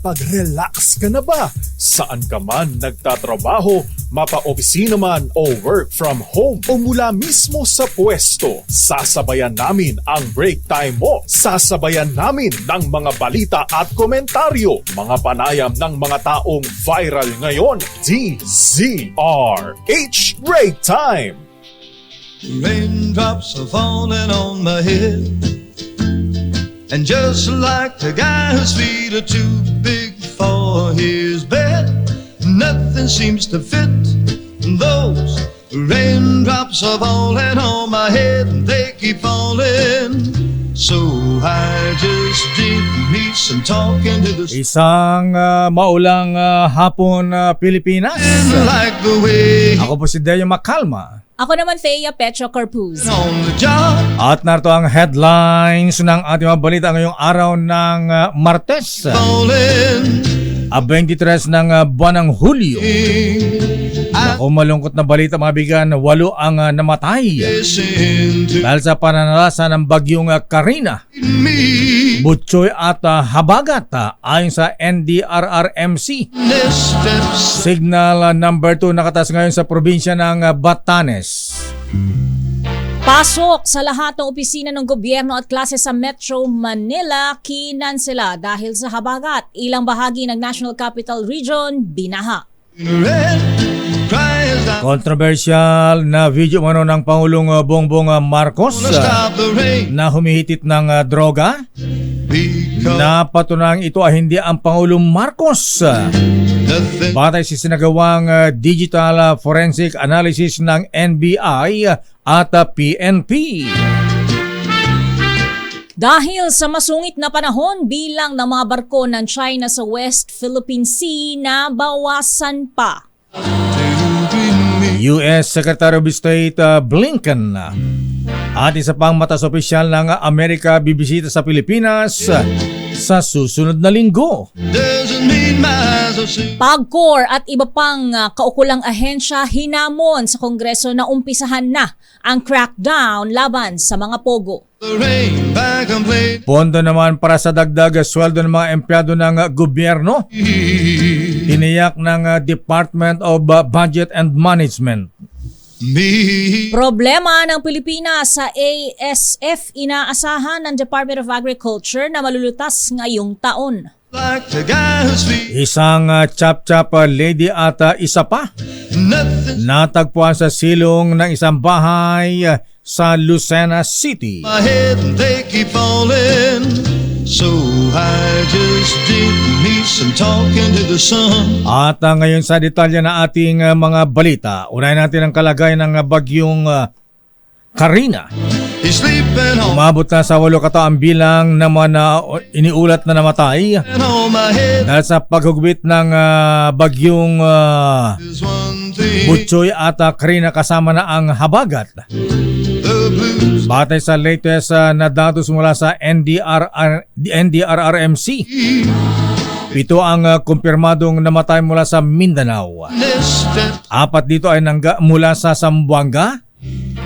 Nakapag-relax ka na ba? Saan ka man nagtatrabaho, mapa-opisina man o work from home o mula mismo sa pwesto, sasabayan namin ang break time mo. Sasabayan namin ng mga balita at komentaryo, mga panayam ng mga taong viral ngayon. DZRH Break Time! Raindrops are falling on my head, and just like the guy whose feet are too big for his bed, nothing seems to fit. Those raindrops are falling on my head, and they keep falling. So I just did me some talking to the Isang maulang hapon Pilipinas. like the way Ako po si Deo Macalma. Ako naman, Thea Petro Corpuz. on the job. At narito ang headlines ng ating mga balita ngayong araw ng Martes, Falling 23 ng buwan ng Hulyo. Ako malungkot na balita mga bigan, 8 ang namatay listen to dahil sa pananalasa ng bagyong Karina, me. Butchoy at Habagat ayon sa NDRRMC. This steps Signal number 2 nakatas ngayon sa probinsya ng Batanes. Pasok sa lahat ng opisina ng gobyerno at klase sa Metro Manila, kinansela dahil sa habagat. Ilang bahagi ng National Capital Region, binaha. red cries out, Controversial na video mano ng Pangulong Bongbong Marcos stop the rain na humihitit ng droga. because Napatunang ito ay hindi ang Pangulong Marcos. nothing Batay sa sinagawang digital forensic analysis ng NBI at PNP. Dahil sa masungit na panahon, bilang ng mga barko ng China sa West Philippine Sea na bawasan pa. US Secretary of State Blinken at isa pang mataas opisyal ng Amerika bibisita sa Pilipinas sa susunod na linggo. doesn't mean miles of sea. PAGCOR at iba pang kaukulang ahensya hinamon sa Kongreso na umpisahan na ang crackdown laban sa mga pogo. The rain by complaint. Pondo naman para sa dagdag sweldo ng mga empleyado ng gobyerno, tiniyak ng Department of Budget and Management. Me Problema ng Pilipinas sa ASF, inaasahan ng Department of Agriculture na malulutas ngayong taon. like the guy whose feet Isang chap-chap lady at isa pa nothing natagpuan sa silong ng isang bahay sa Lucena City. my head and they keep falling. So I just did me some talking to the sun. At ngayon sa detalye na ating mga balita, unahin natin ang kalagayan ng bagyong Karina. He's sleeping Umabot na sa 8 kataang bilang naman na iniulat na namatay on my head. dahil sa paghugbit ng bagyong There's one thing, Butchoy at Karina kasama na ang habagat. the blues. Batay sa latest na datos mula sa NDRRMC, 7 ang kumpirmadong namatay mula sa Mindanao. This step 4 dito ay mula sa Zamboanga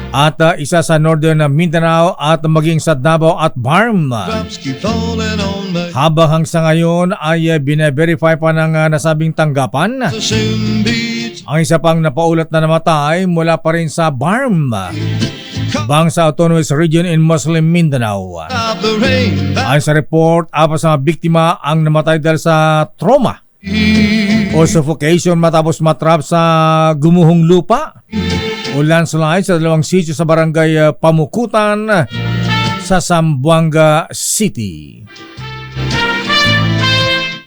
at isa sa Northern Mindanao at maging sa Davao at Barm. drops keep falling on my Habang sa ngayon ay bine-verify pa ng nasabing tanggapan. the soon beats. Ang isa pang napaulat na namatay mula pa rin sa Barm, Bangsa Autonomous Region in Muslim Mindanao. Stop the rain by Ayon sa report, 4 sa mga biktima ang namatay dahil sa trauma o suffocation matapos matrap sa gumuhong lupa o landslide sa 2 sitio sa barangay Pamukutan sa Zamboanga City.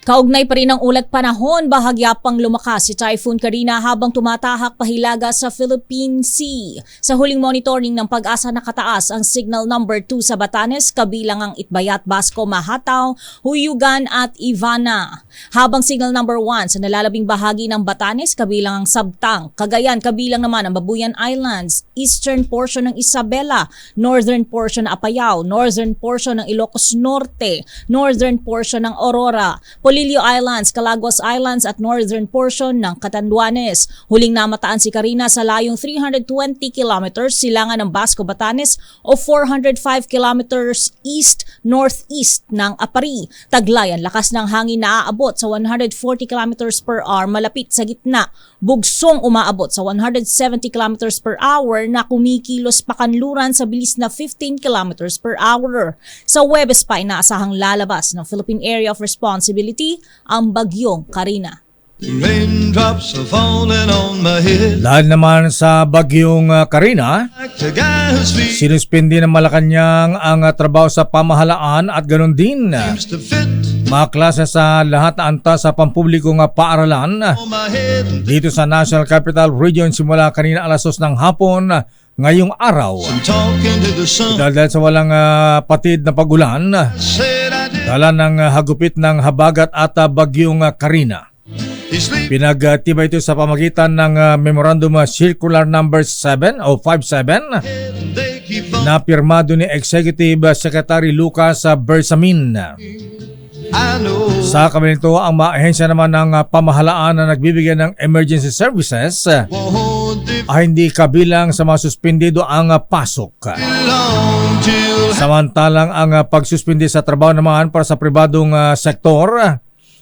Kaugnay pa rin ang ulat panahon, bahagya pang lumakas si Typhoon Karina habang tumatahak pahilaga sa Philippine Sea. Sa huling monitoring ng Pag-asa nakataas ang signal number 2 sa Batanes, kabilang ang Itbayat, Basco, Mahataw, Huyugan at Ivana. Habang signal number 1 sa nalalabing bahagi ng Batanes, kabilang ang Sabtang, Cagayan, kabilang naman ang Babuyan Islands, eastern portion ng Isabela, northern portion ng Apayao, northern portion ng Ilocos Norte, northern portion ng Aurora, Polillo Islands, Calaguas Islands at northern portion ng Catanduanes. Huling namataan si Karina sa layong 320 kilometers silangan ng Basco, Batanes o 405 kilometers east-northeast ng Apari. Taglay ang lakas ng hangin na aabot sa 140 kilometers per hour malapit sa gitna. Bugsong umaabot sa 170 kilometers per hour na kumikilos pakanluran sa bilis na 15 kilometers per hour. Sa Huwebes pa inaasahang lalabas ng Philippine Area of Responsibility ang bagyong Karina. Raindrops are falling on my head Dahil naman sa bagyong Karina, like the guy whose feet sinuspindi ng Malacanang ang trabaho sa pamahalaan at ganoon din seems to fit mga klase sa lahat na antas sa pampublikong paaralan on my head. And dito sa National Capital Region simula kanina alas 2 ng hapon ngayong araw. I'm talking to the sun. Dahil sa walang patid na pagulan, Said I did. dala ng hagupit ng habagat at bagyong Karina. He's sleeping. Pinagtibay ito sa pamagitan ng Memorandum Circular Number 7 o 57 And they keep on. na pirmado ni Executive Secretary Lucas Bersamin. I know. Sa kabilang ito, ang mga ahensya naman ng pamahalaan na nagbibigay ng emergency services Won't it ay hindi kabilang sa mga suspendido ang pasok. long till Samantalang ang pagsuspindi sa trabaho naman para sa pribadong sektor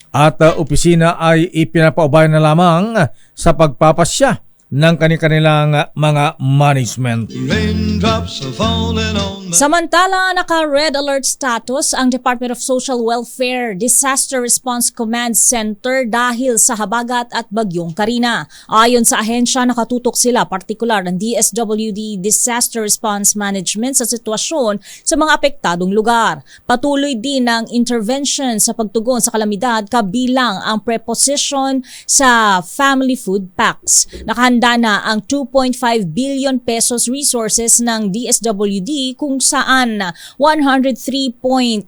at opisina ay ipinapaubay na lamang sa pagpapasya ng kanilang mga management. raindrops are falling on my Samantala, naka-red alert status ang Department of Social Welfare Disaster Response Command Center dahil sa habagat at bagyong Karina. Ayon sa ahensya, nakatutok sila partikular ng DSWD Disaster Response Management sa sitwasyon sa mga apektadong lugar. Patuloy din ang intervention sa pagtugon sa kalamidad kabilang ang preposition sa family food packs. Nakahanda na ang 2.5 billion pesos resources ng DSWD kung saan 103.34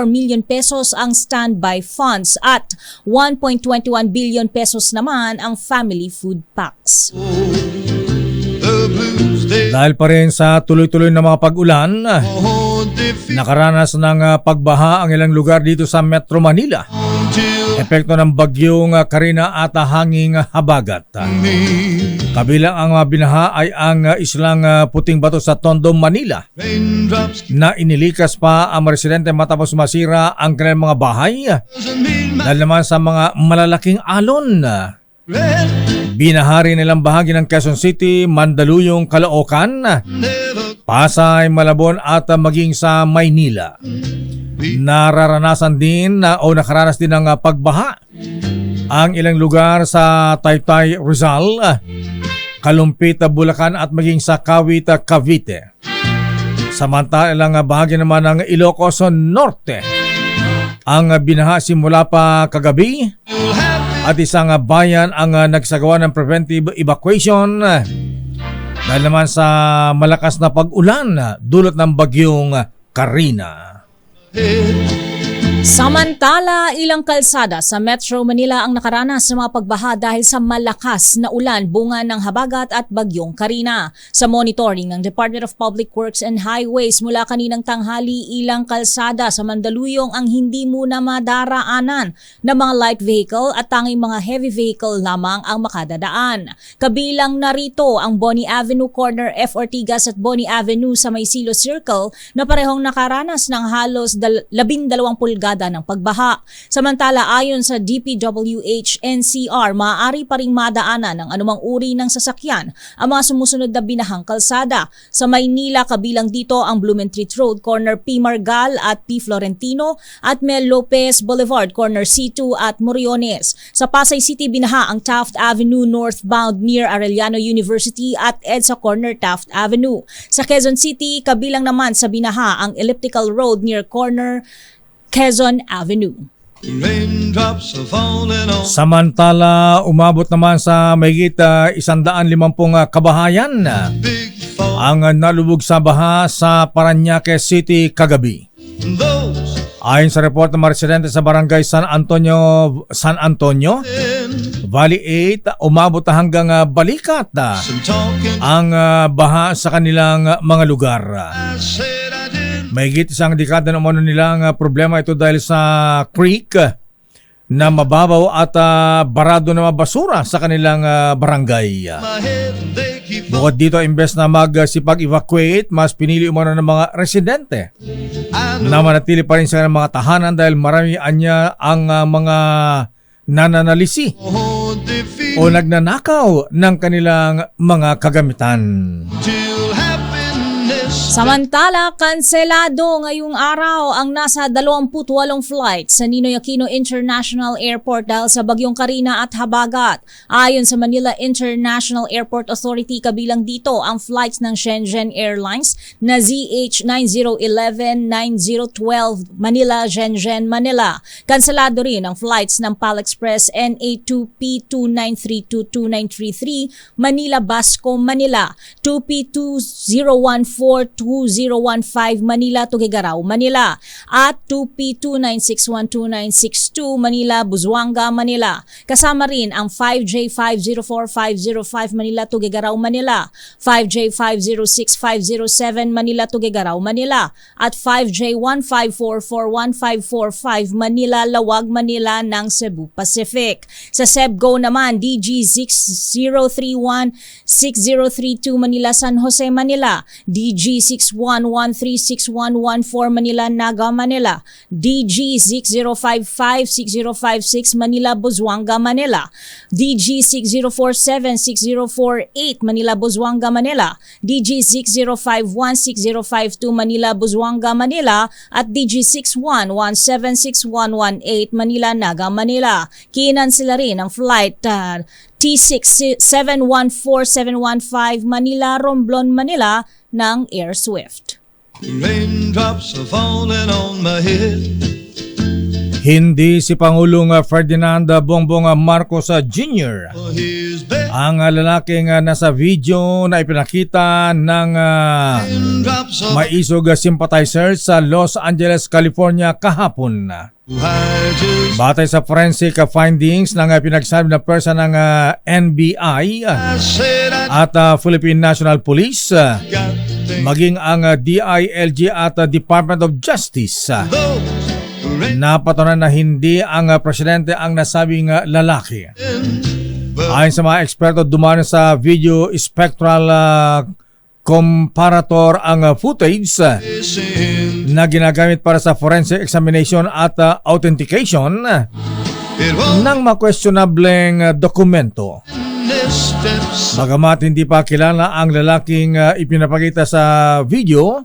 million pesos ang standby funds at 1.21 billion pesos naman ang family food packs. the blues. They Dahil pa rin sa tuloy-tuloy na mga pag-ulan, won't defeat nakaranas ng pagbaha ang ilang lugar dito sa Metro Manila. till Epekto ng bagyong Karina at hanging habagat. me. Kabilang ang binaha ay ang islang puting bato sa Tondo, Manila Raindrops na inilikas pa ang mga residente matapos masira ang kanilang mga bahay doesn't mean my dahil naman sa mga malalaking alon. red Binahari nilang bahagi ng Quezon City, Mandaluyong, Caloocan, never Pasay, Malabon at maging sa Maynila. Nararanasan din o nakaranas din ng pagbaha ang ilang lugar sa Taytay, Rizal, Kalumpit, Bulacan at maging sa Kawit, Cavite. Samantalang bahagi naman ng Ilocos Norte ang binaha simula pa kagabi you'll have me. at isang bayan ang nagsagawa ng preventive evacuation dahil naman sa malakas na pag-ulan dulot ng bagyong Karina. Samantala, ilang kalsada sa Metro Manila ang nakaranas ng mga pagbaha dahil sa malakas na ulan bunga ng habagat at bagyong Karina. Sa monitoring ng Department of Public Works and Highways mula kaninang tanghali, ilang kalsada sa Mandaluyong ang hindi muna madaraanan ng mga light vehicle at tanging mga heavy vehicle lamang ang makadadaan. Kabilang narito ang Boni Avenue corner F. Ortigas at Boni Avenue sa Maysilo Circle na parehong nakaranas ng halos 12 pulgada ng pagbaha. Samantala, ayon sa DPWH-NCR, maaari pa ring madaanan ng anumang uri ng sasakyan ang mga sumusunod na binahang kalsada. Sa Maynila, kabilang dito ang Blumentritt Road, corner P. Margal at P. Florentino at Mel Lopez Boulevard, corner C2 at Moriones. Sa Pasay City, binaha ang Taft Avenue northbound near Arellano University at EDSA corner Taft Avenue. Sa Quezon City, kabilang naman sa binaha ang Elliptical Road near corner Quezon Avenue. Raindrops are falling on Samantala, umabot naman sa mahigit 150 kabahayan big fall. ang nalubog sa baha sa Parañaque City kagabi. Those Ayon sa report ng mga residente sa barangay San Antonio, Valley 8, umabot na hanggang Balikat some talking ang baha sa kanilang mga lugar. I said I didn't Mahigit isang dekada na umano nilang problema ito dahil sa creek na mababaw at barado na basura sa kanilang barangay. My head, they keep Bukod dito, imbes na magsipag-evacuate, mas pinili umano ng mga residente I na manatili pa rin sa kanilang mga tahanan dahil marami anya ang mga nananalisi know defeat o nagnanakaw ng kanilang mga kagamitan. till happiness. Samantala, kanselado ngayong araw ang nasa 28 flights sa Ninoy Aquino International Airport dahil sa bagyong Karina at Habagat. Ayon sa Manila International Airport Authority, kabilang dito ang flights ng Shenzhen Airlines na ZH9011, 9012 Manila, Shenzhen, Manila. Kanselado rin ang flights ng PAL Express NA2P 2932, 2933 Manila, Basco, Manila, 2P2014, 2015 Manila, Tuguegarao, Manila at 2P2961, 2962 Manila, Buzuanga, Manila. Kasama rin ang 5J504, 505 Manila, Tuguegarao, Manila, 5J506, 507 Manila, Tuguegarao, Manila at 5J1544, 1545 Manila, Lawag, Manila ng Cebu Pacific. Sa Cebgo naman, DG6031, 6032 Manila, San Jose, Manila, DG61136114 Manila, Naga, Manila, DG6055, 6056 Manila, Buzuanga, Manila, DG6047, 6048 Manila, Buzuanga, Manila, DG6051, 6052 Manila, Buzuanga, Manila at DG6117, 6118 Manila, Naga, Manila. Kinansela rin ang flight T6 714715 Manila, Romblon, Manila ng Air Swift. Raindrops are falling on my head. Hindi si Pangulong Ferdinand Bongbong Marcos Jr. For his bed, ang lalaking nasa video na ipinakita ng raindrops are maisog sympathizers sa Los Angeles, California kahapon. I just Batay sa forensic findings ng pinagsabi na person ng NBI I said I at Philippine National Police, got things. maging ang DILG at Department of Justice, Those rain, napatunan na hindi ang presidente ang nasabing lalaki. but Ayon sa mga eksperto, dumano sa video spectral comparator ang footage listen, na ginagamit para sa forensic examination at authentication it won't ng ma-questionableng dokumento. miss steps. Bagamat hindi pa kilala ang lalaking ipinapakita sa video,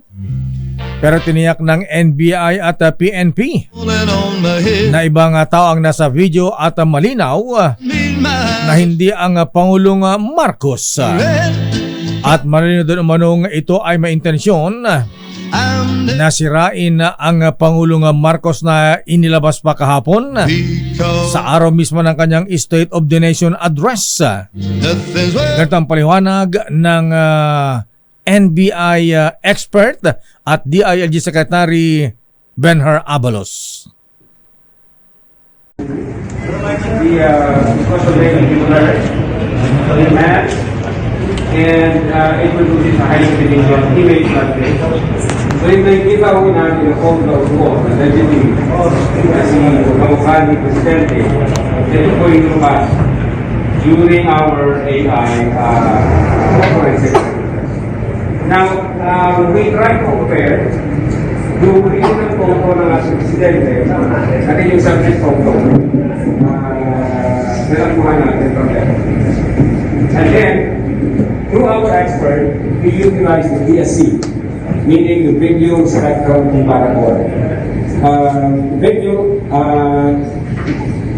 pero tiniyak ng NBI at PNP Falling on my head. na ibang tao ang nasa video at malinaw Mean my na hindi ang Pangulong Marcos. red. At malinaw din umanong ito ay may intensyon I'm the na sirain ang Pangulong Marcos na inilabas pa kahapon because sa araw mismo ng kanyang State of the Nation address. nothing's worth Ganito ang paliwanag ng NBI expert at DILG Secretary Benher Abalos. Because of the particular demand, and it will produce a high definition image like this. So yung nakikita ko natin yung photo ko, allegedly, kasi kamukha ni Presidente, ito po yung lumabas during our AI forensic. Now, we try to compare yung original photo ng ating Presidente at yung subject photo na nakuha natin from there. And then, through our expert, we utilize the VSC, meaning the video spectrum comparator. Video,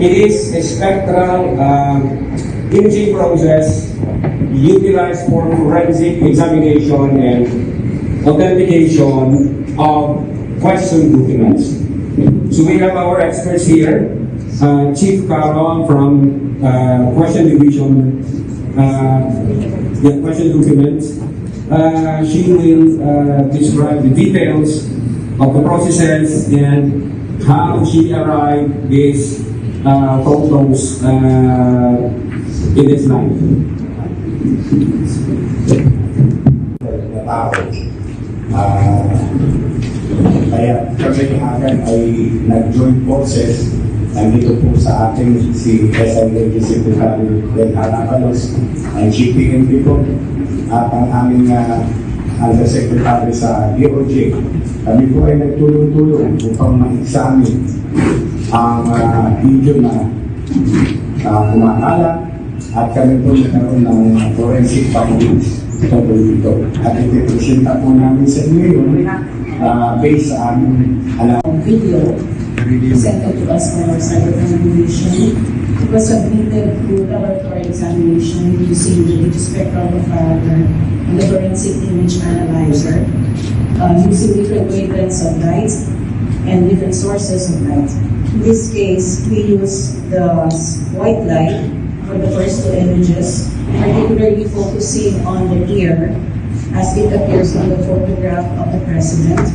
it is a spectral imaging process utilized for forensic examination and authentication of question documents. So we have our experts here, Chief Caron from Question Division, the question documents. She will describe the details of the processes and how she arrived these photos in its life. Na tao. Kaya kami agad ay nag-join forces nandito po sa ating si SIA Secretary Del Harapalos, ang GPMP po, at ang aming Undersecretary sa DOJ. Kami po ay nagtulong-tulong upang ma-examine ang video na kumakalat at kami po nagkaroon ng forensic findings tungkol dito. At itipresenta po namin sa inyo yun based sa aming alam. Video sent to us from our cyber division. It was submitted to laboratory examination using the spectral profiler and the forensic image analyzer, using different wavelengths of light and different sources of light. In this case, we use the white light for the first two images, particularly focusing on the ear as it appears on the photograph of the president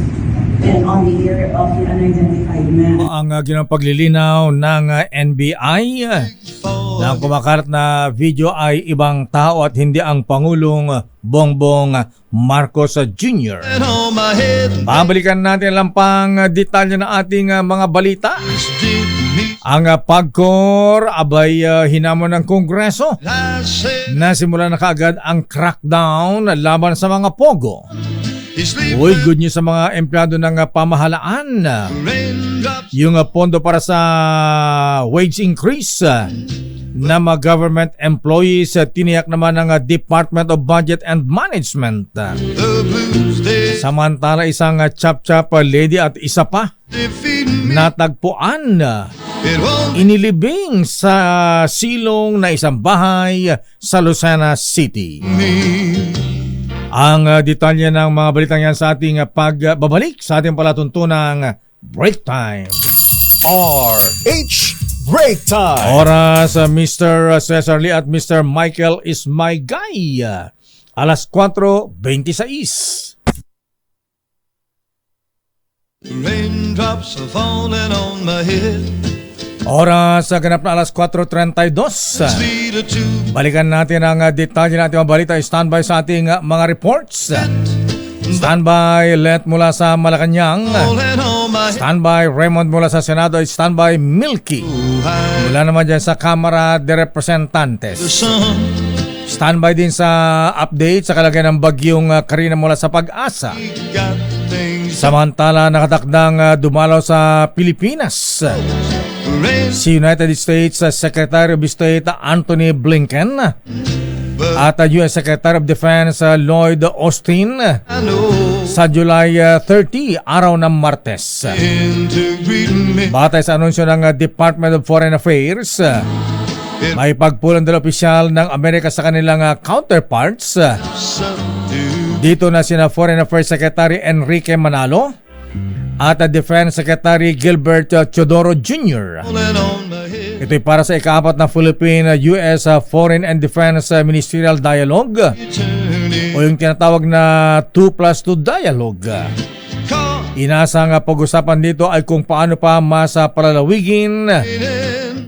and on the ear of the unidentified man. Ang ginapaglilinaw ng NBI na ang kumakalat na video ay ibang tao at hindi ang Pangulong Bongbong Marcos Jr. And on my head, Babalikan natin lang pang detalye ng ating mga balita. did me. Ang PAGCOR abay hinamon ng Kongreso I said, na simula na kaagad ang crackdown laban sa mga pogo. he's sleeping. Uy, good news sa mga empleyado ng pamahalaan. Raindrops Yung pondo para sa wage increase na mga government employees tiniyak naman ng Department of Budget and Management. the blues, they Samantala isang chap-chap lady at isa pa defeat me. natagpuan It won't inilibing sa silong na isang bahay sa Lucena City. me. Ang detalye ng mga balitang yan sa ating pagbabalik sa ating palatuntunang Break Time. RH Break Time. Oras Mr. Cesar Lee at Mr. Michael is my guy. Alas 4:26. Raindrops are falling on my head. Oras ganap na alas 4:32. Feet are too Balikan natin ang detalye ng ating mga balita. Standby sa ating mga reports. Standby Let mula sa Malacanang. falling on my head. Standby Raymond mula sa Senado. Standby Milky High mula naman dyan sa Kamara de the Representantes. sun. Standby din sa update sa kalagayan ng bagyong Karina mula sa Pag-asa. Got things. Samantala nakatakdang dumalaw sa Pilipinas Rain, si United States Secretary of State Anthony Blinken at US Secretary of Defense Lloyd Austin I know. sa July 30, araw ng Martes. In to greet me. Batay sa anunsyo ng Department of Foreign Affairs, may pagpulong dala opisyal ng Amerika sa kanilang counterparts. Subdue. Dito na sina Foreign Affairs Secretary Enrique Manalo at Defense Secretary Gilbert Teodoro Jr. Falling on my head. Ito'y para sa ika-4 na Philippine-US Foreign and Defense Ministerial Dialogue Turning. o yung tinatawag na 2+2 Dialogue. Call Inasang pag-usapan dito ay kung paano pa mas palalawigin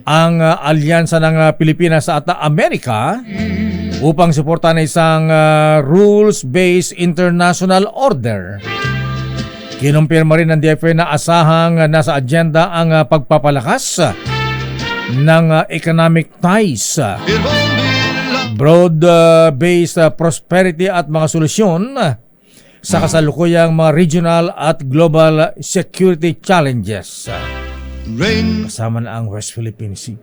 ang alyansa ng Pilipinas at Amerika upang suportahan isang rules-based international order. Kinumpirma rin ng DFA na asahang nasa agenda ang pagpapalakas ng economic ties, it won't be long. broad-based prosperity at mga solusyon sa kasalukuyang mga regional at global security challenges. Rain. Kasama na ang West Philippine Sea.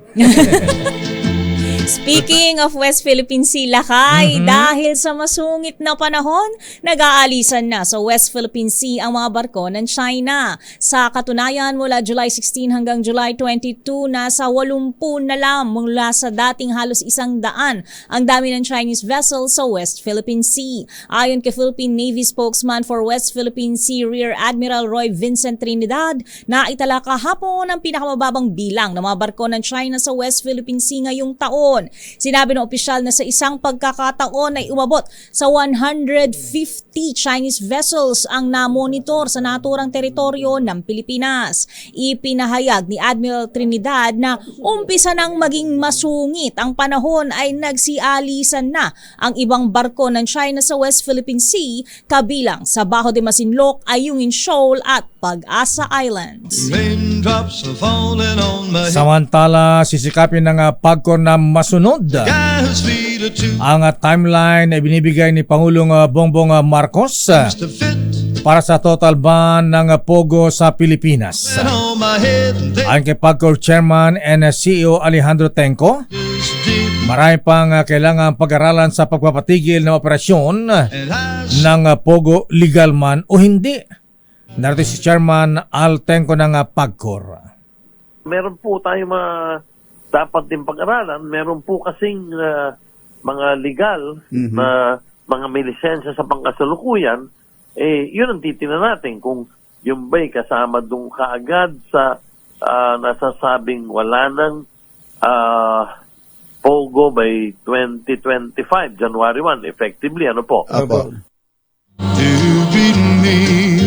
Speaking of West Philippine Sea, Lakay, dahil sa masungit na panahon, nag-aalisan na sa West Philippine Sea ang mga barko ng China. Sa katunayan, mula July 16 hanggang July 22, nasa 80 na lang mula sa dating halos 100 ang dami ng Chinese vessels sa West Philippine Sea. Ayon kay Philippine Navy spokesman for West Philippine Sea Rear Admiral Roy Vincent Trinidad, naitala kahapon ang pinakamababang bilang ng mga barko ng China sa West Philippine Sea ngayong taon. panahon. Sinabi ng opisyal na sa isang pagkakataon ay umabot sa 150 Chinese vessels ang namonitor sa naturang teritoryo ng Pilipinas. Ipinahayag ni Admiral Trinidad na umpisa nang maging masungit ang panahon ay nagsialisan na ang ibang barko ng China sa West Philippine Sea, kabilang sa Bajo de Masinloc, Ayungin Shoal at Pag-asa Islands. Raindrops are falling on my head. Samantala, sisikapin ng PAGCOR na masunod Guy's feet are too ang timeline na ibinibigay ni Pangulong Bongbong Marcos to fit para sa total ban ng pogo sa Pilipinas. on my head. And they Ayon kay PAGCOR Chairman and CEO Alejandro Tenco, just did. marami pang kailangan pag-aralan sa pagpapatigil ng operasyon And I ng pogo, legal man o hindi. Narito si Chairman Al Tenco ng PAGCOR. Meron po tayo dapat din pag-aralan. Meron po kasing mga legal na mga may lisensya sa pangkasalukuyan. Yun ang titingnan natin kung yung ba'y kasama doon kaagad sa nasasabing wala ng POGO by 2025, January 1, effectively, ano po?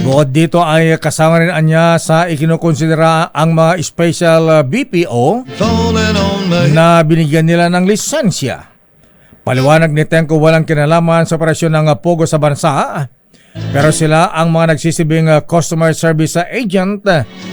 Bukod dito ay kasama rin anya sa ikinukonsidera ang mga special BPO falling on my head. na binigyan nila ng lisensya. Paliwanag ni Tenco walang kinalaman sa operasyon ng pogo sa bansa, pero sila ang mga nagsisibing customer service agent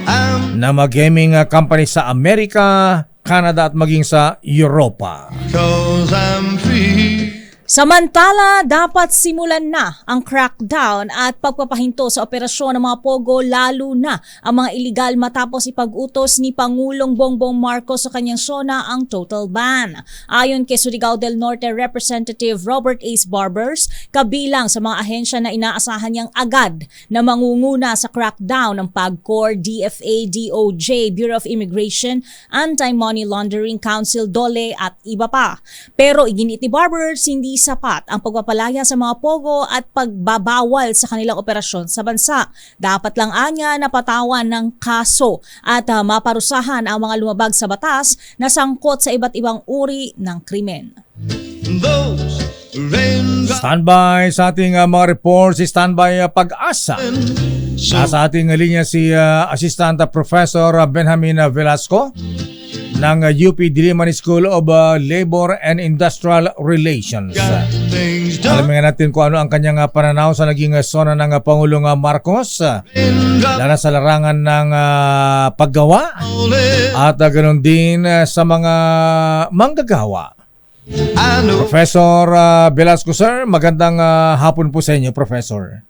I'm na mga gaming company sa Amerika, Canada at maging sa Europa. 'cause I'm free. Samantala, dapat simulan na ang crackdown at pagpapahinto sa operasyon ng mga pogo, lalo na ang mga iligal, matapos ipag-utos ni Pangulong Bongbong Marcos sa kanyang SONA ang total ban. Ayon kay Surigao del Norte Representative Robert Ace Barbers, kabilang sa mga ahensya na inaasahan niyang agad na mangunguna sa crackdown ng PAGCOR, DFA, DOJ, Bureau of Immigration, Anti-Money Laundering Council, DOLE at iba pa. Pero iginit ni Barbers, hindi sapat ang pagpapalaya sa mga pogo at pagbabawal sa kanilang operasyon sa bansa. Dapat lang anya napatawan ng kaso at maparusahan ang mga lumabag sa batas na sangkot sa iba't ibang uri ng krimen. Those raindrops Standby sa ating mga reports, si Standby Pag-asa. Nasa ating linya si Assistant Professor Benjamin Velasco ng UP Diliman School of Labor and Industrial Relations. got things done. Alamin natin kung ano ang kanyang pananaw sa naging SONA ng Pangulong Marcos, Raindrops lalo sa larangan ng paggawa falling. at ganoon din sa mga manggagawa. I know. Professor Velasco, sir, magandang hapon po sa inyo, Professor.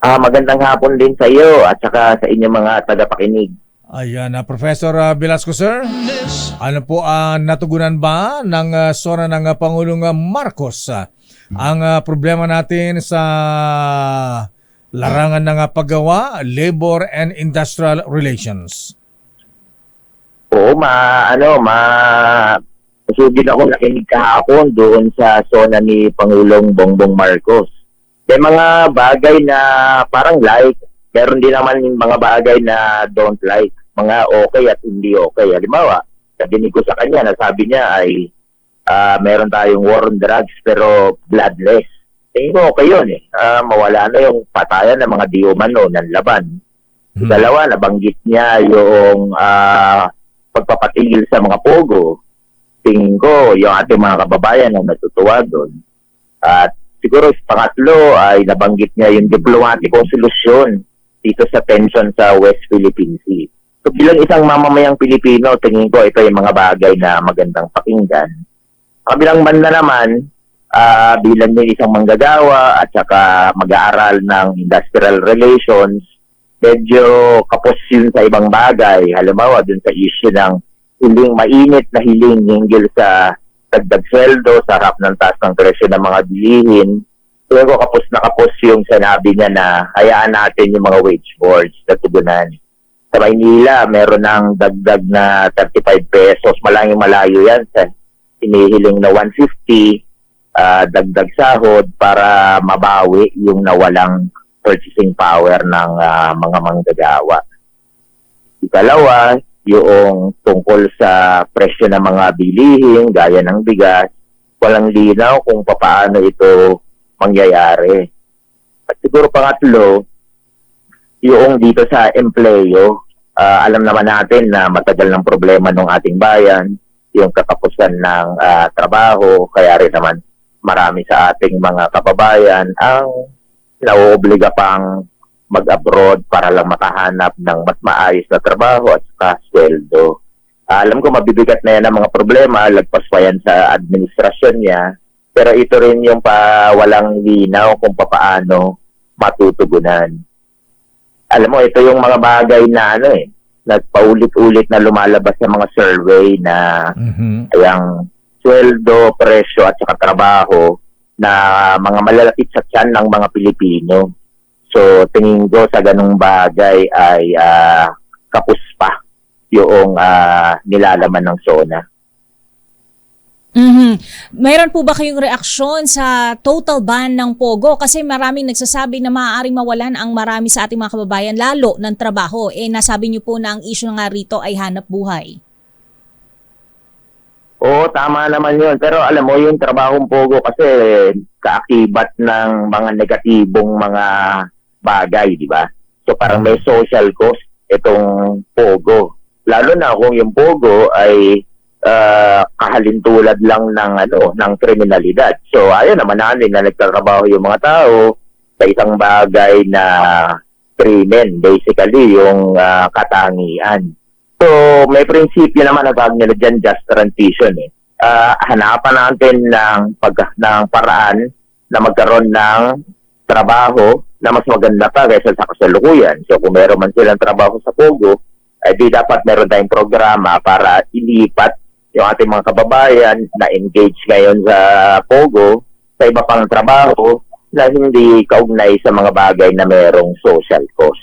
Magandang hapon din sa iyo at saka sa inyong mga tagapakinig. Ayan, Professor Velasco, sir. Ano po natugunan ba ng SONA ng Pangulong Marcos ang problema natin sa larangan ng paggawa, labor and industrial relations? Oo, masugid ako nakinig kahapon doon sa SONA ni Pangulong Bongbong Marcos. May mga bagay na parang like, meron din naman yung mga bagay na don't like, mga okay at hindi okay. Halimbawa, nadinig ko sa kanya na sabi niya ay meron tayong war on drugs pero bloodless. Tingin ko okay yun eh. Mawala na yung patayan ng mga di umano ng laban. Dalawa, nabanggit niya yung pagpapatigil sa mga pogo. Tingin ko yung ating mga kababayan na natutuwa doon. At siguro pangatlo ay nabanggit niya yung diplomatikong solusyon dito sa tension sa West Philippine Sea. So bilang isang mamamayang Pilipino, tingin ko ito yung mga bagay na magandang pakinggan. Kabilang banda naman, bilang din isang manggagawa at saka mag-aaral ng industrial relations, medyo kapos yun sa ibang bagay. Halimbawa, dun sa issue ng hiling mainit na hiling hinggil sa dagdag sweldo, sa harap ng taas ng presyo ng mga bilihin. Pero kapos na kapos yung sinabi niya na hayaan natin yung mga wage boards na tugunan. Sa Maynila, meron ng dagdag na 35 pesos. Malayo yan sa hinihiling na 150 dagdag sahod para mabawi yung nawalang purchasing power ng mga manggagawa. Ikalawa, yung tungkol sa presyo ng mga bilihin, gaya ng bigas, walang linaw kung paano ito mangyayari. At siguro pangatlo, yung dito sa empleyo, alam naman natin na matagal ng problema ng ating bayan, yung katapusan ng trabaho, kaya rin naman marami sa ating mga kababayan ang nauobliga pang mag-abroad para lang makahanap ng mas maayos na trabaho at saka sweldo. Alam ko mabibigat na yan ang mga problema, lagpas pa yan sa administrasyon niya, pero ito rin yung walang linaw kung paano matutugunan. Alam mo, ito yung mga bagay na nagpaulit-ulit na lumalabas sa mga survey na yung sweldo, presyo at saka trabaho na mga malalapit sa tiyan ng mga Pilipino. So, tingin ko sa ganung bagay ay kapos pa yung nilalaman ng SONA. Mayroon po ba kayong reaksyon sa total ban ng Pogo? Kasi maraming nagsasabi na maaaring mawalan ang marami sa ating mga kababayan, lalo ng trabaho. Nasabi niyo po na ang issue nga rito ay hanap buhay. Oo, tama naman yun. Pero alam mo, yung trabahong Pogo kasi kaakibat ng mga negatibong mga bagay, di ba? So parang may social cost itong Pogo. Lalo na kung yung Pogo ay kahalintulad lang ng kriminalidad. So ayun naman natin na nagtatrabaho yung mga tao sa isang bagay na krimen, basically yung katangian. So may prinsipyo naman na tawag nila dyan, just transition. Hanapan natin ng paraan na magkaroon ng trabaho na mas maganda pa kaysa sa kasalukuyan. So kung meron man silang trabaho sa Pogo, di dapat meron tayong programa para ilipat yung ating mga kababayan na engage ngayon sa Pogo sa iba pang trabaho na hindi kaugnay sa mga bagay na merong social cost.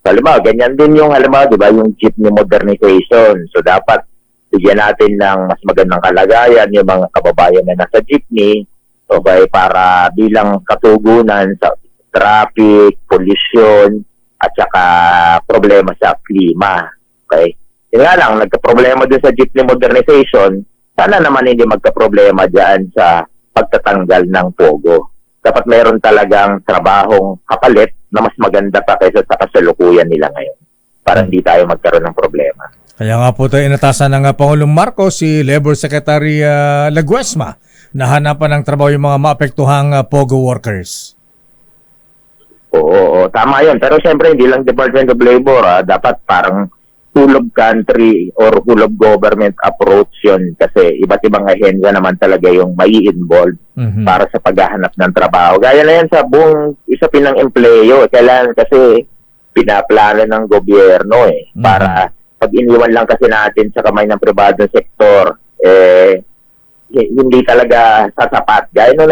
So, halimbawa, ganyan din yung, di ba, yung jeepney modernization. So, dapat bigyan natin ng mas magandang kalagayan yung mga kababayan na nasa jeepney, okay, para bilang katugunan sa traffic, pollution, at saka problema sa klima. Okay? Yun nga lang, nagka-problema din sa jeepney modernization, sana naman hindi magka-problema dyan sa pagtatanggal ng Pogo. Dapat meron talagang trabahong kapalit na mas maganda pa kaysa sa kasalukuyan nila ngayon para hindi tayo magkaroon ng problema. Kaya nga po tayo inatasan ng Pangulong Marcos, si Labor Secretary Laguesma, na hanapan ng trabaho yung mga maapektuhang Pogo workers. Oo, tama yun. Pero siyempre, hindi lang Department of Labor. Dapat parang full of country or full of government approach yun kasi iba't ibang ahensya naman talaga yung may involved para sa paghahanap ng trabaho. Gaya na yan sa buong isapin ng empleyo. Kailangan kasi pinaplano ng gobyerno para pag iniwan lang kasi natin sa kamay ng pribadong sektor, hindi talaga sasapat. Gaya nung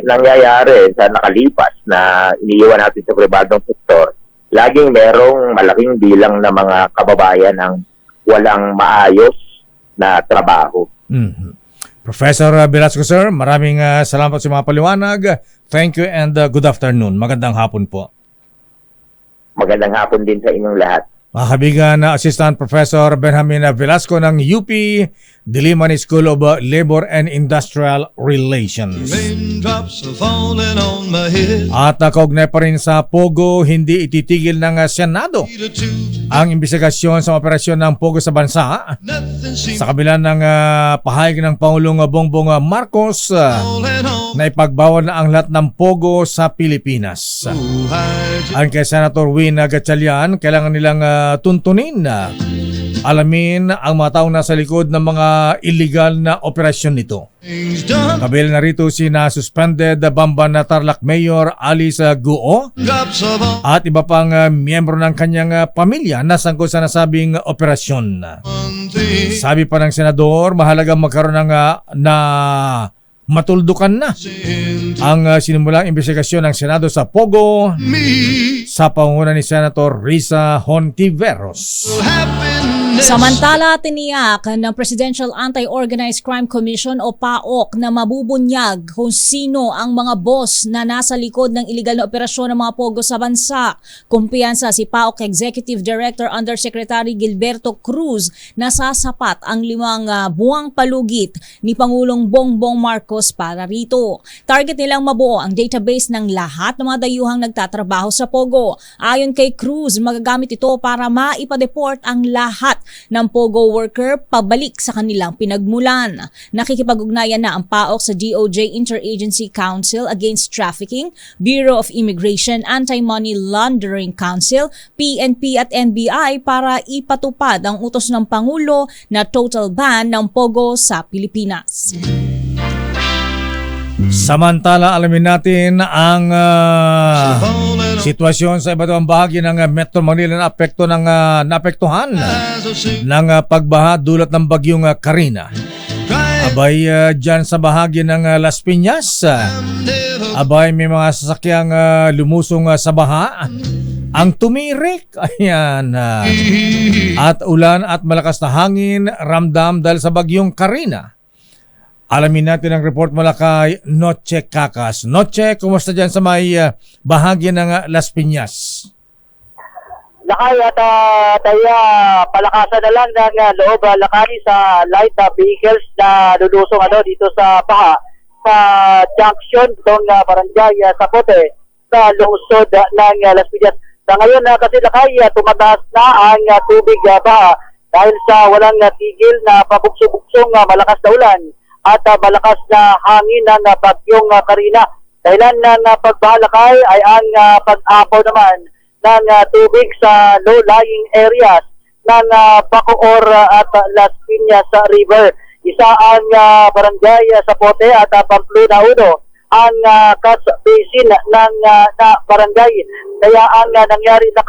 nangyayari sa nakalipas na iniiwan natin sa pribadong sektor, laging merong malaking bilang na mga kababayan ang walang maayos na trabaho. Professor Velasco, sir, maraming salamat sa mga paliwanag. Thank you and good afternoon. Magandang hapon po. Magandang hapon din sa inyong lahat. Mga kaibigan, Assistant Professor Benjamin Velasco ng UP Diliman School of Labor and Industrial Relations. Raindrops are falling on my head. At kaugnay pa rin sa Pogo, hindi ititigil ng Senado ang imbestigasyon sa operasyon ng Pogo sa bansa. Sa kabila ng pahayag ng Pangulong Bongbong Marcos na ipagbawal na ang lahat ng Pogo sa Pilipinas. Ang kay Senator Win Gatchalian, kailangan nilang tuntunin na alamin ang mga taong nasa likod ng mga illegal na operasyon nito. Kabilang na rito si na-suspended Bamban na Tarlac Mayor Alice Guo at iba pang miyembro ng kanyang pamilya na sangkot sa nasabing operasyon. Sabi pa ng senador, mahalaga magkaroon ng matuldukan na ang sinimulang investigasyon ng Senado sa Pogo sa pangunguna ni Senator Risa Hontiveros. Samantala, tiniyak ng Presidential Anti-Organized Crime Commission o PAOK na mabubunyag kung sino ang mga boss na nasa likod ng iligal na operasyon ng mga pogo sa bansa. Kumpiyansa si PAOK Executive Director Undersecretary Gilberto Cruz na sasapat ang 5 buwang palugit ni Pangulong Bongbong Marcos para rito. Target nilang mabuo ang database ng lahat ng mga dayuhang nagtatrabaho sa pogo. Ayon kay Cruz, magagamit ito para maipa-deport ang lahat ng POGO worker pabalik sa kanilang pinagmulan. Nakikipag-ugnayan na ang PAOK sa DOJ Interagency Council Against Trafficking, Bureau of Immigration Anti-Money Laundering Council, PNP at NBI para ipatupad ang utos ng Pangulo na total ban ng POGO sa Pilipinas. Samantala, alamin natin ang sitwasyon sa iba't ibang bahagi ng Metro Manila na naapektuhan ng pagbaha dulot ng bagyong Karina. Abay, dyan sa bahagi ng Las Piñas, abay may mga sasakyang lumusong sa baha. Ang tumirik, ayan, at ulan at malakas na hangin ramdam dahil sa bagyong Karina. Alamin natin ang report mula kay Noche Cacas. Noche, kumusta dyan sa may bahagi ng Las Piñas? Lakay at tayo palakasan na lang ng loob lakay sa light vehicles na lulusong dito sa baha sa junction itong barangay Sapote sa lungsod ng Las Piñas. Sa ngayon kasi lakay tumataas na ang tubig baha dahil sa walang tigil na pabukso-buksong malakas na ulan at malakas na hangin ng bagyong Karina. Dahilan ng pagbalakay ay ang pag-apaw naman ng tubig sa low-lying areas ng Bacoor at Las Piñas River. Isa ang barangay Sapote at Pamplona 1 ang catch basin ng barangay. Kaya ang nangyari na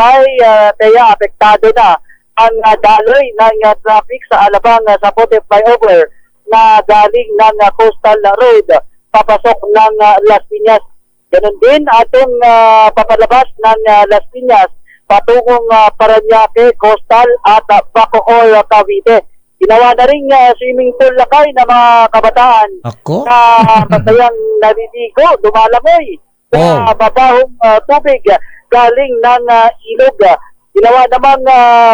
kaya apektado na ang daloy ng traffic sa Alabang Sapote flyover na galing ng Coastal Road papasok ng Las Piñas. Ganun din atong papalabas ng Las Piñas patungong Parañaque, Coastal at Bacoor, Cavite. Ginawa na rin swimming pool lakay ng mga kabataan na matayang naliligo, lumalangoy sa babahong tubig galing ng ilog. Ginawa namang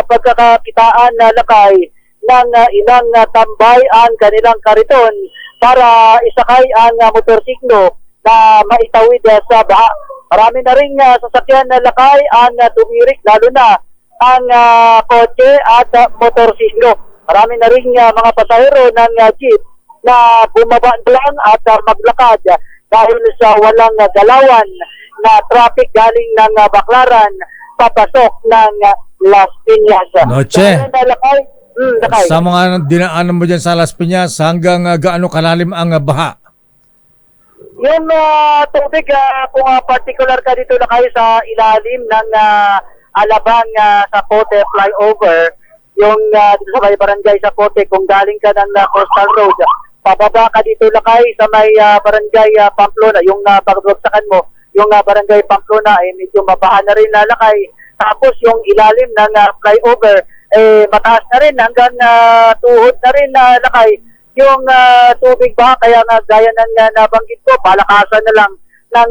pagkakakitaan na lakay ng ilang tambay ang kanilang kariton para isakay ang motorsiklo na maitawid sa baha. Marami na rin sasakyan na lakay ang tumirik, lalo na ang kotse at motorsiklo. Marami na rin mga pasahero ng jeep na bumaba lang at maglakad dahil sa walang galawan na traffic galing ng Baclaran papasok ng Las Piñas. Noche, sa mga dinaanan mo dyan sa Las Piñas, hanggang gaano kalalim ang baha? Yung tubig, kung particular ka dito na kayo sa ilalim ng Alabang Sapote flyover, yung dito sa may barangay Sapote, kung galing ka ng Coastal Road, pababa ka dito na kayo sa may barangay Pamplona, yung pagdagsakan mo, yung barangay Pamplona ay medyo mabaha na rin lalakay. Tapos yung ilalim ng flyover, mataas na rin hanggang tuhod na rin lakay yung tubig ba, kaya nga gaya ng nabanggit ko, palakasan na lang ng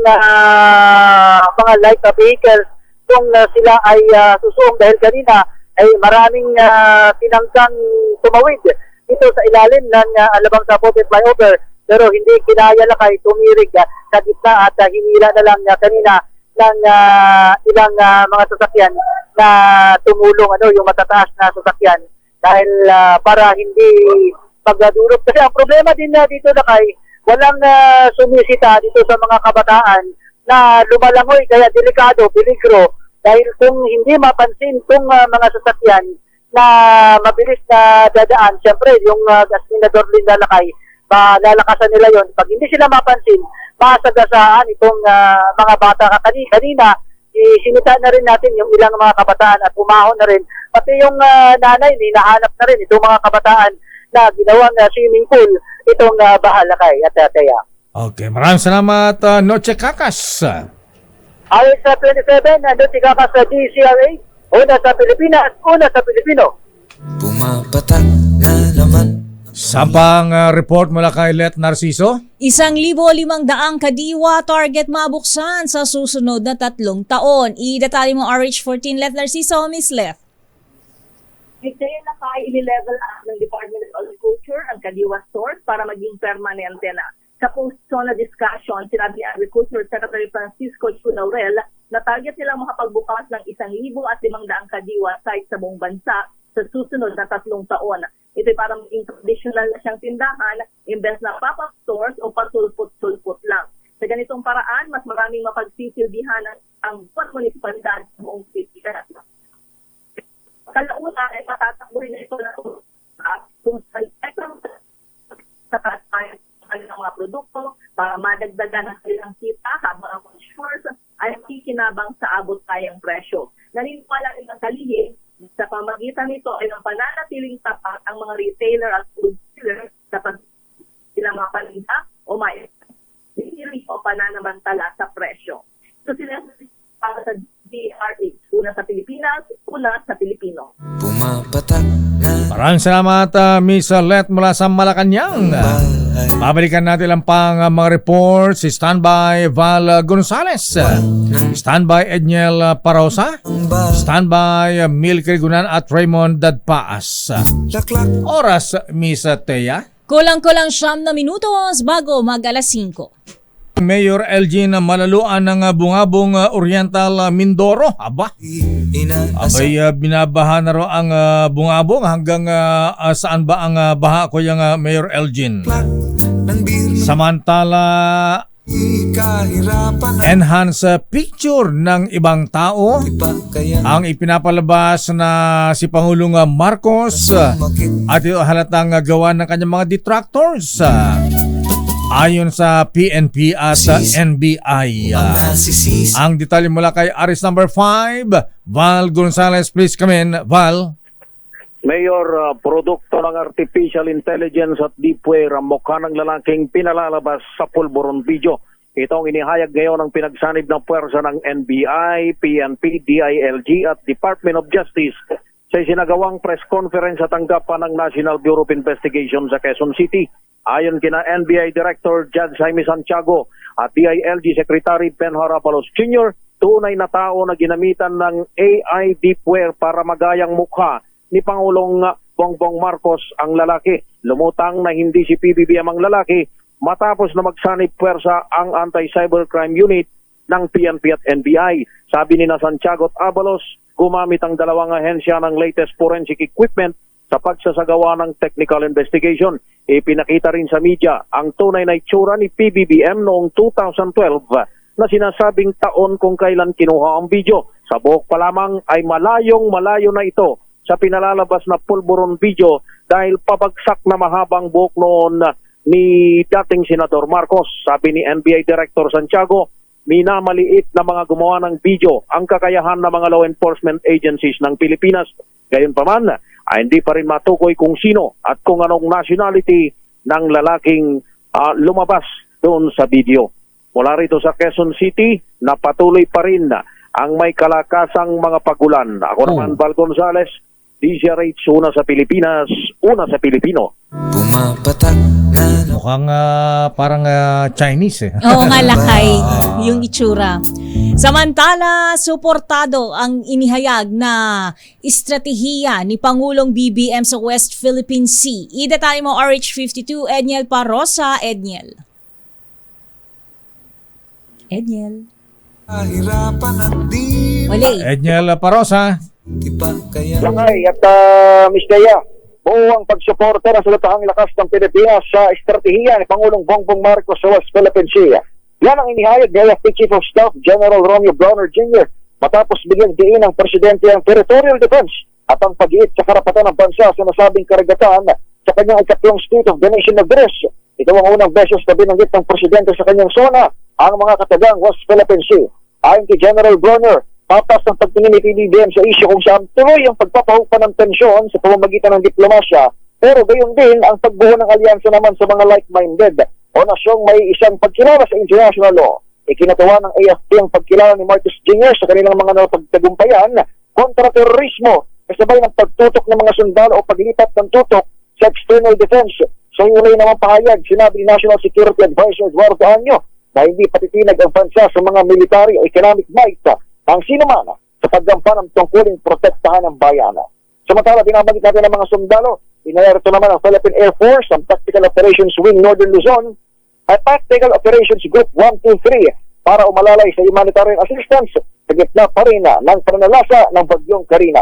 mga light vehicles kung sila ay susuong dahil kanina ay maraming tinangkang tumawid dito sa ilalim ng Alabang Sapote flyover, pero hindi kinaya lakay, tumirig sa gitna at hinila na lang kanina ng ilang mga sasakyan na tumulong yung matataas na sasakyan dahil para hindi pagdadurog. Kasi ang problema din dito lakay, walang sumisita dito sa mga kabataan na lumalangoy, kaya delikado, peligro, dahil kung hindi mapansin kung mga sasakyan na mabilis na dadaan, siyempre yung gasinador din lalakay, lalakasan nila yon. Pag hindi sila mapansin, masagasaan itong mga bata kanina, sinita na rin natin yung ilang mga kabataan at umahon na rin. Pati yung nanay, hinahanap na rin itong mga kabataan na ginawang swimming pool itong bahalakay at kaya. Okay, maraming salamat, Noche Cacas. Ayon sa 27, Noche Cacas sa DCRA, una sa Pilipinas, una sa Pilipino. Pumapatak na naman. Sampang report mula kay Let Narciso. 1,500 kadiwa target mabuksan sa susunod na 3 taon. Idetalye mo RH14 Let Narciso, Miss Left. Kaya na i-level up ng Department of Agriculture ang kadiwa stores para maging permanente na. Sa post-SONA discussion, sinabi ni Agriculture Secretary Francisco Chunaurel na target nilang makapagbukas ng 1,500 kadiwa sites sa buong bansa sa susunod na 3 taon. Ito ay para maging traditional na siyang tindahan, imbes na pop-up stores o pasulpot-sulpot lang. Sa ganitong paraan, mas maraming mapagsisilbihan ang buwan munisipalidad sa buong city. Kalauna ay patatakbuhin na ito na kung sa tayo ng mga produkto para madagdagan ang kanilang kita habang ang consumers ay kikinabang sa abot kayang presyo. Naniniwala rin ang kalihim sa pamagitan nito ay ang pananatiling tapat ang mga retailer at food dealers sa pagsilang mga paninda o may o pananamantala sa presyo. So sila para sa DRH, una sa Pilipinas, una sa Pilipino. Pumapatak na. Maraming salamat, Miss Let mula sa Malacanang. Babalikan natin lang pang mga reports. Standby Val Gonzales. Standby Edniel Parosa. Standby Milky Gunan at Raymond Dadpaas. Oras, Miss Thea. Kulang-kulang 9 na minutos bago mag-alas 5. Mayor Elgin Malaluan ng Bungabong Oriental Mindoro. Abay, binabaha na raw ang Bungabong. Hanggang saan ba ang baha ko yung Mayor Elgin? Samantala, enhance picture ng ibang tao ang ipinapalabas na si Pangulong Marcos at ito halatang gawa ng kanyang mga detractors. Ayon sa PNP at NBI. Ang detalye mula kay Aris number 5, Val Gonzales. Please come in, Val. Mayor, produkto ng artificial intelligence at deepware ang mukha ng lalaking pinalalabas sa pulburon video. Ito ang inihayag ngayon ng pinagsanib ng puwersa ng NBI, PNP, DILG at Department of Justice sa isinagawang press conference sa tanggapan ng National Bureau of Investigation sa Quezon City. Ayon kina NBI Director Judge Jaime Santiago at DILG Secretary Ben Harapalos Jr., tunay na tao na ginamitan ng AI deepware para magayang mukha ni Pangulong Bongbong Marcos ang lalaki. Lumutang na hindi si PBBM ang lalaki matapos na magsanib puwersa ang Anti-Cybercrime Unit ng PNP at NBI. Sabi ni Santiago at Abalos, gumamit ang dalawang ahensya ng latest forensic equipment sa pagsasagawa ng technical investigation. Ipinakita rin sa media ang tunay na itsura ni PBBM noong 2012 na sinasabing taon kung kailan kinuha ang video. Sa buhok pa lamang ay malayo na ito sa pinalalabas na pulburon video dahil pabagsak na mahabang buhok noon ni dating Senador Marcos. Sabi ni NBI Director Santiago, minamaliit na mga gumawa ng video ang kakayahan ng mga law enforcement agencies ng Pilipinas. Gayunpaman, ay hindi pa rin matukoy kung sino at kung anong nationality ng lalaking lumabas doon sa video. Mula rito sa Quezon City, napatuloy pa rin ang may kalakasang mga pagulan. Ako naman, Val Gonzales, DZRH, una sa Pilipinas, una sa Pilipino. Pumapatak na. Mukhang parang Chinese eh. Oo nga, lakay yung itsura. Samantala, suportado ang inihayag na estratehiya ni Pangulong BBM sa West Philippine Sea. Idetalye mo RH52, Edniel Parosa. Edniel. Wala. Edniel Parosa. Langay at Miss Dea, buo ang pagsuporta ng salutahang lakas ng Pilipinas sa estratehiya ni Pangulong Bongbong Marcos sa West Philippine Sea. Yan ang inihayag ni AFP Chief of Staff General Romeo Bronner Jr. matapos bigyang diin ng Presidente ang territorial defense at ang pag-iit sa karapatan ng bansa sa nasabing karagatan sa kanyang ikatlong State of the Nation Address. Ito ang unang beses na binanggit ng Presidente sa kanyang zona ang mga katagang West Philippine Sea. Ayon kay General Bronner, patas ng pagtingin ni PBBM sa isyu kung saan tuloy ang pagpapahupa ng tensyon sa pamamagitan ng diplomasya, pero gayon din ang pagbuo ng alyansa naman sa mga like-minded o nasyong may isang pagkilala sa international law. Ikinatawa ng AFP ang pagkilala ni Marcos Jr. sa kanilang mga napagtagumpayan kontra terorismo kasabay ng pagtutok ng mga sundalo o paglipat ng tutok sa external defense. Sa iulay naman pahayag, sinabi ni National Security Advisor Eduardo Anyo na hindi patitinag ang bansa sa mga military o economic might ng sinuman sa paggampan ng tungkuling protektahan ng bayan. Samantala, binabalik natin ng mga sundalo. Inayarito naman ang Philippine Air Force, ang Tactical Operations Wing Northern Luzon, at Tactical Operations Group 123 para umalalay sa humanitarian assistance sa gitna pa rin ng pananalasa ng bagyong Karina.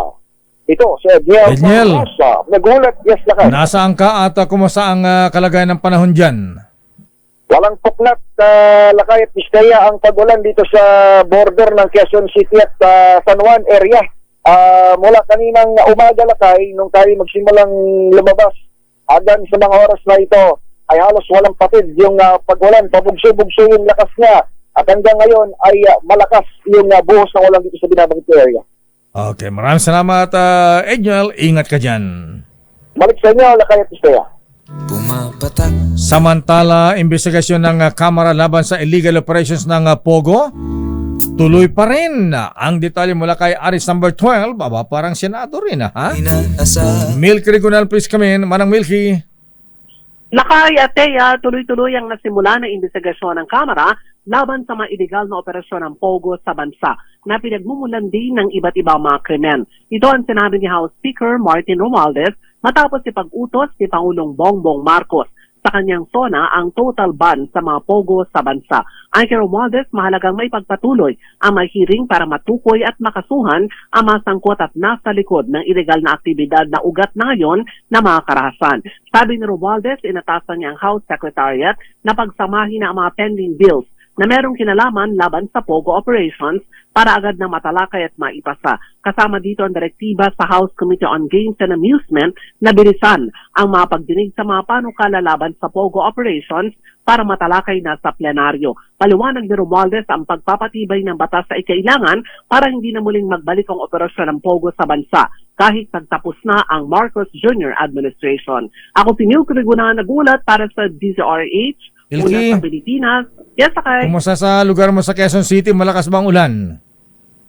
Ito, si Edniel. Nagulat, yes, lakay. Nasaan ka at kumusta ang kalagayan ng panahon dyan? Walang puklat, lakay at Vizcaya ang pag-ulan dito sa border ng Quezon City at San Juan area. Mula kaninang umaga, lakay, nung tayo magsimulang lumabas, hanggang sa mga oras na ito, ay halos walang patid yung pag-ulan, pabugso-bugso yung lakas niya. At hanggang ngayon ay malakas yung buhos ng ulan dito sa binabanggit area. Okay, maraming salamat, Edniel. Ingat ka dyan. Balik sa inyo, lakay at Vizcaya. Samantala, investigasyon ng Kamara laban sa illegal operations ng Pogo, tuloy pa rin. Ang detalye mula kay Aris number 12, parang senado rin, ha? Milky Regional, please come in. Manang Milky. Lakay at Teya, tuloy-tuloy ang nasimula ng investigasyon ng Kamara laban sa mga illegal na operasyon ng Pogo sa bansa na pinagmumulan din ng iba't ibang mga krimen. Ito ang sinabi ni House Speaker Martin Romualdez matapos ipag-utos ni Pangulong Bongbong Marcos sa kanyang SONA ang total ban sa mga Pogo sa bansa. Ayon kay Romualdez, mahalagang may pagpatuloy ang may hearing para matukoy at makasuhan ang mga sangkot at nasa likod ng illegal na aktibidad na ugat na ngayon na mga karahasan. Sabi ni Romualdez, inatasan niya ang House Secretariat na pagsamahin ang mga pending bills na merong kinalaman laban sa Pogo operations para agad na matalakay at maipasa. Kasama dito ang direktiba sa House Committee on Games and Amusement na bilisan ang mga pagdinig sa mga panukala laban sa Pogo operations para matalakay na sa plenaryo. Paliwanag ni Romualdez ang pagpapatibay ng batas sa ikailangan para hindi na muling magbalik ang operasyon ng Pogo sa bansa kahit nagtapos na ang Marcos Jr. administration. Ako si Milky Regional nagulat para sa DZRH. Una sa Pilipinas. Yes, Lakay. Kumusta sa lugar mo sa Quezon City? Malakas bang ulan?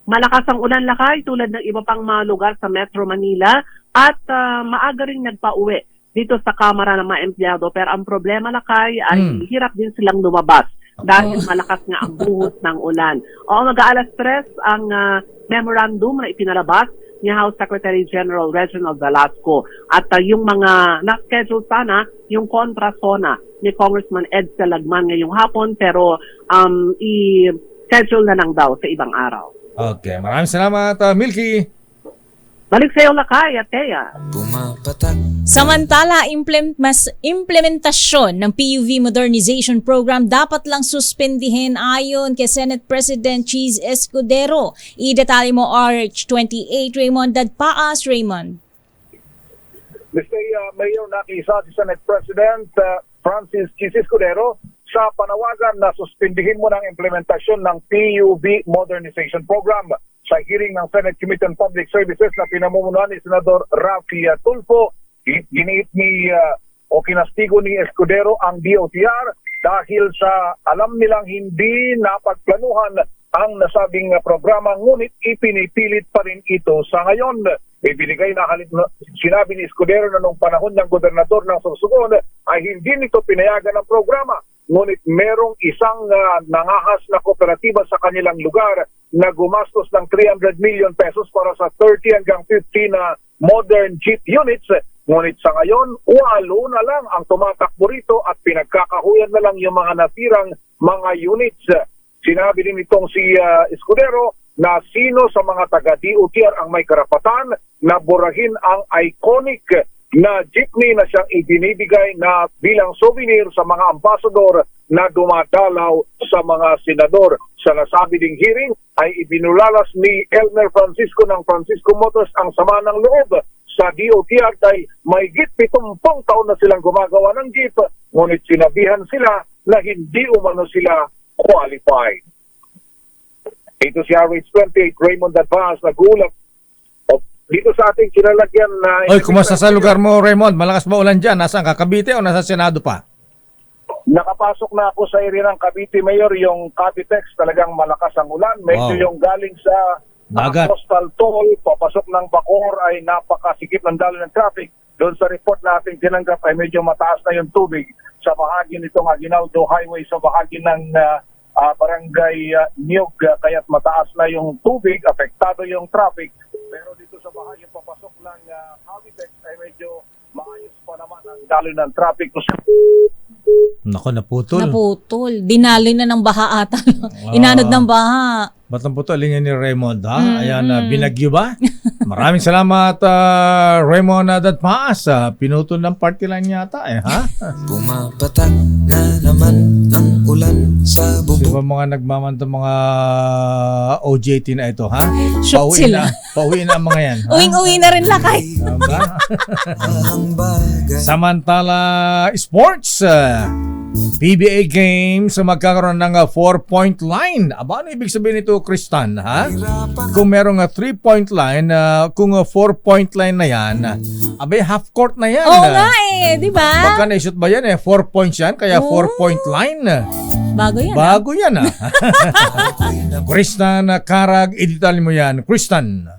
Malakas ang ulan, Lakay, tulad ng iba pang mga lugar sa Metro Manila at maaga rin nagpa-uwi dito sa Kamara ng mga empleyado. Pero ang problema, Lakay, ay hirap din silang lumabas dahil malakas nga ang buhos ng ulan. O mag-aalas 3 ang memorandum na ipinalabas ni House Secretary General Reginald Velasco at yung mga na-schedule sana yung kontra-SONA ni Congressman Ed Salagman ngayong hapon pero i-schedule na lang daw sa ibang araw. Okay, maraming salamat, Milky. Balik sa iyo, Lakay at Teya. Samantala, implementasyon ng PUV Modernization Program dapat lang suspendihin ayon kay Senate President Cheese Escudero. I-detalye mo RH28, Raymond Dadpaas. Raymond. Mr. Mayor, nakisa si Senate President Francis Cheese Escudero sa panawagan na suspindihin mo ng implementasyon ng PUV Modernization Program. Sa hearing ng Senate Committee on Public Services na pinamumunuan ni Senador Rafi Tulfo, giniit ni o kinastigo ni Escudero ang DOTR dahil sa alam nilang hindi napagplanuhan ang nasabing programa, ngunit ipinipilit pa rin ito sa ngayon. Ibinigay na sinabi ni Escudero na nung panahon ng gobernador ng Sorsogon ay hindi nito pinayagan ang programa. Ngunit merong isang nangahas na kooperatiba sa kanilang lugar na gumastos ng 300 million pesos para sa 30 hanggang 50 na modern jeep units. Ngunit sa ngayon, 8 na lang ang tumatakbo rito at pinagkakahuyan na lang yung mga natirang mga units. Sinabi din itong si Escudero na sino sa mga taga-DOTR ang may karapatan na burahin ang iconic na jeepney na siyang ibinibigay na bilang souvenir sa mga ambasador na dumadalaw sa mga senador. Sa nasabi ding hearing ay ibinulalas ni Elmer Francisco ng Francisco Motors ang sama ng loob sa DOTR dahil may git 70 taon na silang gumagawa ng jeep, ngunit sinabihan sila na hindi umano sila qualified. Ito si RH28, Raymond Dadpaas, nagulat dito sa ating kinalagyan na... Oy, kumusta sa lugar mo, Raymond? Malakas ba ulan dyan? Nasaan ka? Cavite o nasa Senado pa? Nakapasok na ako sa area ng Cavite, Mayor. Yung Cavitex talagang malakas ang ulan. Medyo yung galing sa Dagat. Coastal Toll, papasok ng Bacoor ay napakasikip ng daloy ng traffic. Doon sa report natin tinanggap ay medyo mataas na yung tubig sa bahagi nitong Aguinaldo Highway sa bahagi ng Barangay Niog, kaya't mataas na yung tubig, apektado yung traffic. Pero dito sa bahagi papasok ng Havitex ay medyo maayos pa naman ang daloy ng traffic. Nako, naputol. Naputol. Dinali na ng baha ata. Inanod ng baha. Ba't naputol? Alingin ni Raymond, ha? Ayan, binagyo ba? Maraming salamat, Raymond Datmaas. Pinutol ng party line yata, ha? Pumapatak na naman ang ulan sa Sino bubong. ba mga nagmamantong mga OJT na ito, ha? Shock sila. Pauwi na ang mga yan, ha? Uwing-uwi na rin lakay. Diba? Samantala, sports. PBA games magkakaroon ng 4-point line. Aba, ano ibig sabihin nito, Kristan, ha? Kung merong 3-point line, kung 4-point line na yan, abay half court na yan. Oo nga di ba? Baka na-shoot ba yan 4 points yan, kaya 4-point line. Bago yan. Bago yan, Kristan Karag, edital mo yan. Kristan.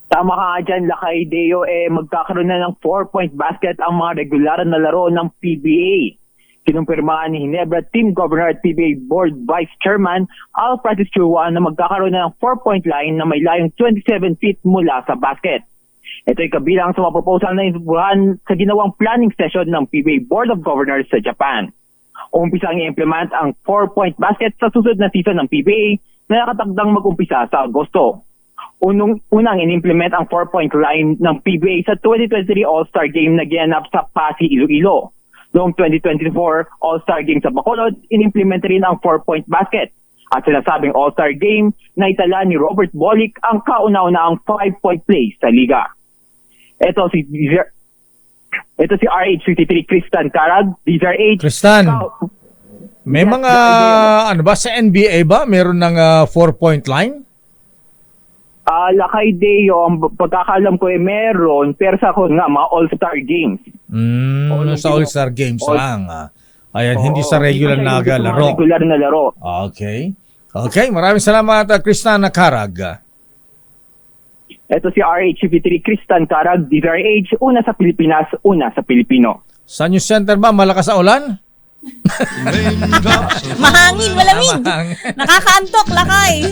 Tama ka dyan, Lakay Deo, magkakaroon na ng 4-point basket ang mga regular na laro ng PBA. Kinumpirmahan ni Ginebra Team Governor at PBA Board Vice Chairman Al Francis Chua na magkakaroon na ng 4-point line na may layong 27 feet mula sa basket. Ito ay kabilang sa mga proposal na inubuhan sa ginawang planning session ng PBA Board of Governors sa Japan. Umpisang i-implement ang 4-point basket sa susunod na season ng PBA na nakatakdang mag-umpisa sa Agosto. Unang in-implement ang 4-point line ng PBA sa 2023 All-Star Game na ginanap sa Pasig, Iloilo. Noong 2024 All-Star Game sa Bacolod, in-implement rin ang 4-point basket. At sinasabing All-Star Game na itala ni Robert Bolick ang kauna-unahang 5-point play sa liga. Ito si RH53 Kristan Karag, DZRH. Kristan, may mga, ano ba, sa NBA ba, meron ng 4-point line? Lakay Deo, ang pagkakalam ko meron, pero sa ako nga, mga All-Star Games. Sa All-Star Games lang. Ayan, hindi sa regular na laro. Regular na laro. Okay. Okay, maraming salamat, Kristan Karag. Ito si RH53 Kristan Karag, DZRH, una sa Pilipinas, una sa Pilipino. Sa News Center ba, malakas sa ulan? Mahangin, malamig. Nakakaantok, Lakay.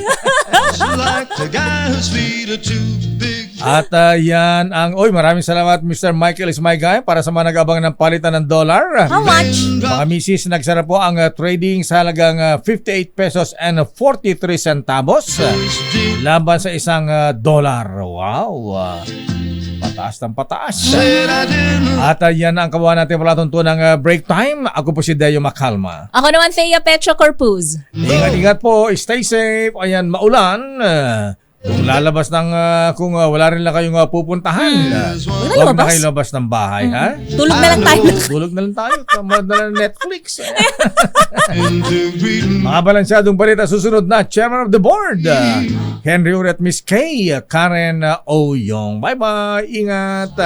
At yan ang, maraming salamat Mr. Michael Ismaygay para sa mga nag-abang ng palitan ng dollar. How much? Mga misis, nagsara po ang trading sa halagang 58 pesos and 43 centavos laban sa isang dollar. Wow! Pataas ng pataas. At yan ang kabuhan natin palatuntunan ng break time. Ako po si Deo Macalma. Ako naman, Thea Petra Corpuz. Ingat-ingat po. Stay safe. Ayan, maulan. Kung lalabas ng, kung wala rin lang kayong pupuntahan, huwag na kayo labas ng bahay, ha? Tulog na lang tayo. Tulog na lang tayo. Tamad na lang Netflix. Mga balansyadong balita, susunod na Chairman of the Board, Henry Uret, Miss Kay, Karen Oyong. Bye-bye. Ingat.